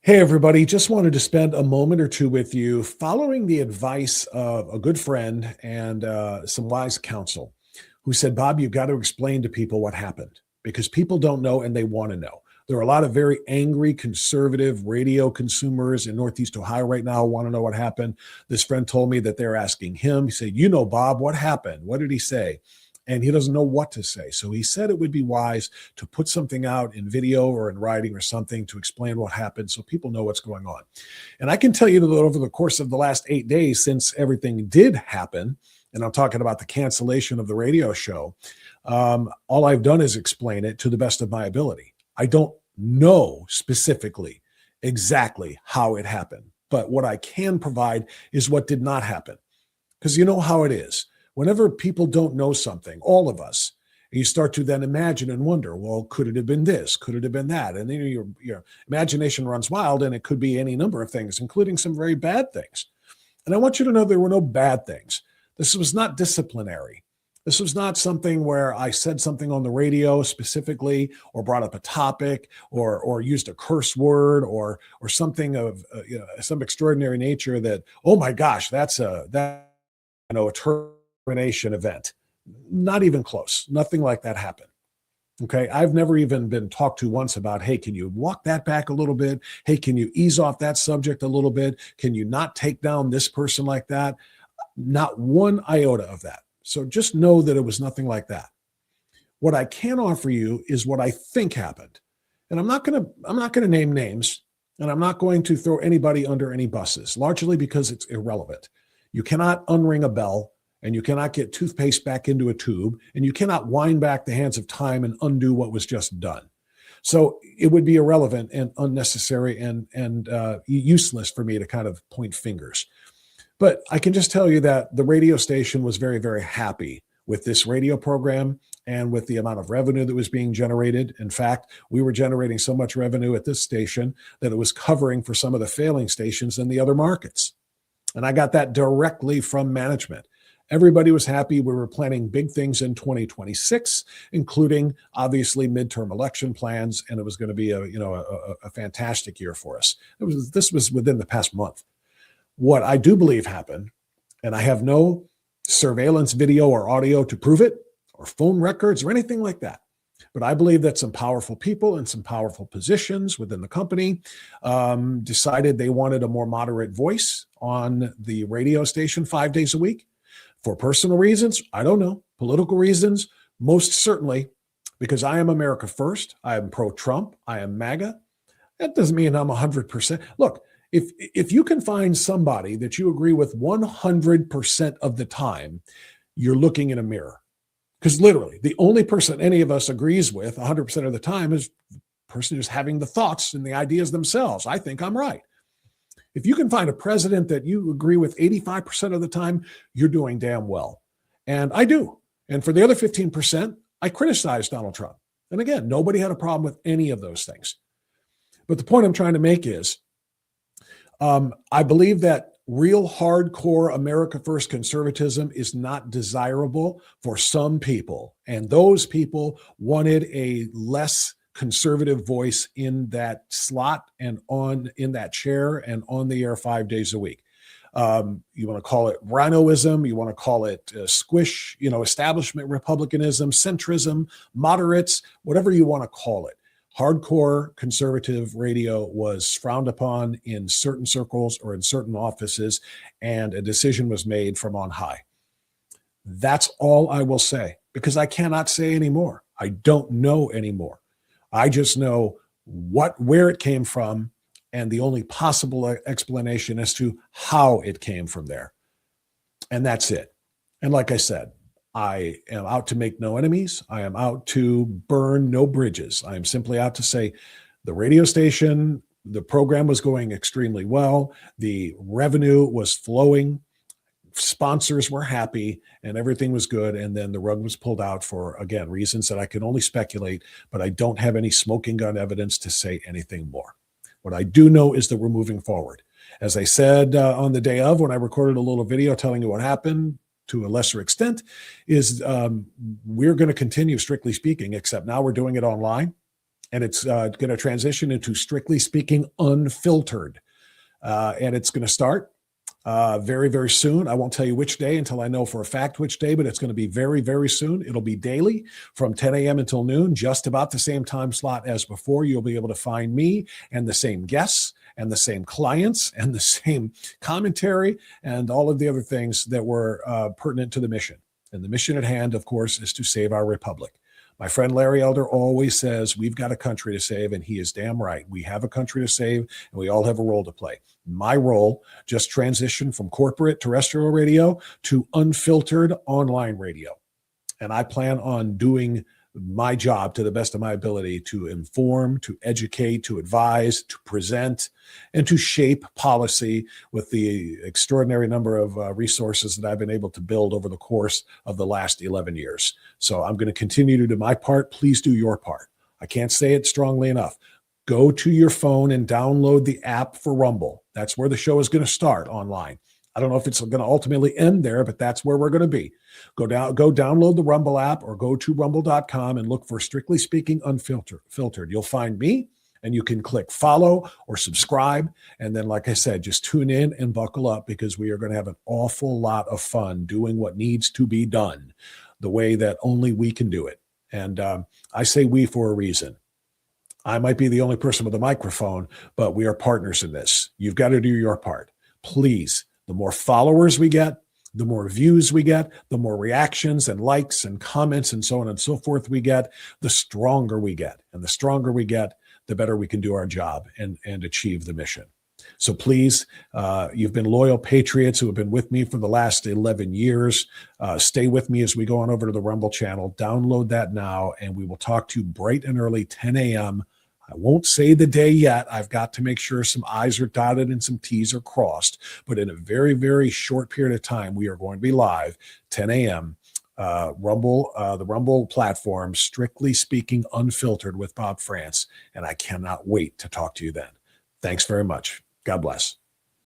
Hey, everybody. Just wanted to spend a moment or two with you following the advice of a good friend and some wise counsel who said, Bob, you've got to explain to people what happened because people don't know and they want to know. There are a lot of very angry conservative radio consumers in Northeast Ohio right now who want to know what happened. This friend told me that they're asking him. He said, Bob, what happened? What did he say? And he doesn't know what to say. So he said it would be wise to put something out in video or in writing or something to explain what happened so people know what's going on. And I can tell you that over the course of the last 8 days since everything did happen, and I'm talking about the cancellation of the radio show, all I've done is explain it to the best of my ability. I don't know specifically exactly how it happened, but what I can provide is what did not happen. Because you know how it is. Whenever people don't know something, all of us, you start to then imagine and wonder, well, could it have been this? Could it have been that? And then your imagination runs wild, and it could be any number of things, including some very bad things. And I want you to know there were no bad things. This was not disciplinary. This was not something where I said something on the radio specifically or brought up a topic or used a curse word or something of some extraordinary nature that, oh my gosh, that's a termination event. Not even close. Nothing like that happened. Okay. I've never even been talked to once about, hey, can you walk that back a little bit? Hey, can you ease off that subject a little bit? Can you not take down this person like that? Not one iota of that. So just know that it was nothing like that. What I can offer you is what I think happened. And I'm not going to name names, and I'm not going to throw anybody under any buses, largely because it's irrelevant. You cannot unring a bell, and you cannot get toothpaste back into a tube, and you cannot wind back the hands of time and undo what was just done. So it would be irrelevant and unnecessary and useless for me to kind of point fingers. But I can just tell you that the radio station was very, very happy with this radio program and with the amount of revenue that was being generated. In fact, we were generating so much revenue at this station that it was covering for some of the failing stations in the other markets. And I got that directly from management. Everybody was happy. We were planning big things in 2026, including obviously midterm election plans, and it was going to be a fantastic year for us. This was within the past month. What I do believe happened, and I have no surveillance video or audio to prove it, or phone records or anything like that, but I believe that some powerful people in some powerful positions within the company decided they wanted a more moderate voice on the radio station 5 days a week. For personal reasons, I don't know. Political reasons, most certainly, because I am America first. I am pro-Trump. I am MAGA. That doesn't mean I'm 100%. Look, if you can find somebody that you agree with 100% of the time, you're looking in a mirror. Because literally, the only person any of us agrees with 100% of the time is the person who's having the thoughts and the ideas themselves. I think I'm right. If you can find a president that you agree with 85% of the time, you're doing damn well. And I do. And for the other 15%, I criticize Donald Trump. And again, nobody had a problem with any of those things. But the point I'm trying to make is, I believe that real hardcore America First conservatism is not desirable for some people. And those people wanted a less conservative voice in that slot and in that chair and on the air 5 days a week. You want to call it rhinoism, you want to call it squish, establishment republicanism, centrism, moderates, whatever you want to call it. Hardcore conservative radio was frowned upon in certain circles or in certain offices, and a decision was made from on high. That's all I will say, because I cannot say anymore. I don't know anymore. I just know where it came from and the only possible explanation as to how it came from there. And that's it. And like I said, I am out to make no enemies. I am out to burn no bridges. I am simply out to say the radio station, the program was going extremely well. The revenue was flowing. Sponsors were happy and everything was good. And then the rug was pulled out for, again, reasons that I can only speculate, but I don't have any smoking gun evidence to say anything more. What I do know is that we're moving forward. As I said on the day of, when I recorded a little video telling you what happened, to a lesser extent, is we're going to continue, strictly speaking, except now we're doing it online. and it's going to transition into Strictly Speaking Unfiltered. And it's going to start very, very soon. I won't tell you which day until I know for a fact which day, but it's going to be very, very soon. It'll be daily from 10 a.m. until noon, just about the same time slot as before. You'll be able to find me and the same guests and the same clients and the same commentary and all of the other things that were pertinent to the mission. And the mission at hand, of course, is to save our republic. My friend Larry Elder always says we've got a country to save, and he is damn right. We have a country to save, and we all have a role to play. My role just transitioned from corporate terrestrial radio to unfiltered online radio. And I plan on doing my job to the best of my ability to inform, to educate, to advise, to present, and to shape policy with the extraordinary number of resources that I've been able to build over the course of the last 11 years. So I'm going to continue to do my part. Please do your part. I can't say it strongly enough. Go to your phone and download the app for Rumble. That's where the show is going to start online. I don't know if it's going to ultimately end there, but that's where we're going to be. Go download the Rumble app or go to rumble.com and look for Strictly Speaking Unfiltered. You'll find me, and you can click follow or subscribe. And then, like I said, just tune in and buckle up, because we are going to have an awful lot of fun doing what needs to be done the way that only we can do it. And I say we for a reason. I might be the only person with a microphone, but we are partners in this. You've got to do your part. Please. The more followers we get, the more views we get, the more reactions and likes and comments and so on and so forth we get, the stronger we get. And the stronger we get, the better we can do our job and achieve the mission. So please, you've been loyal patriots who have been with me for the last 11 years. Stay with me as we go on over to the Rumble channel. Download that now, and we will talk to you bright and early, 10 a.m. I won't say the day yet. I've got to make sure some I's are dotted and some T's are crossed. But in a very, very short period of time, we are going to be live, 10 a.m. Rumble, the Rumble platform, Strictly Speaking Unfiltered with Bob Frantz. And I cannot wait to talk to you then. Thanks very much. God bless.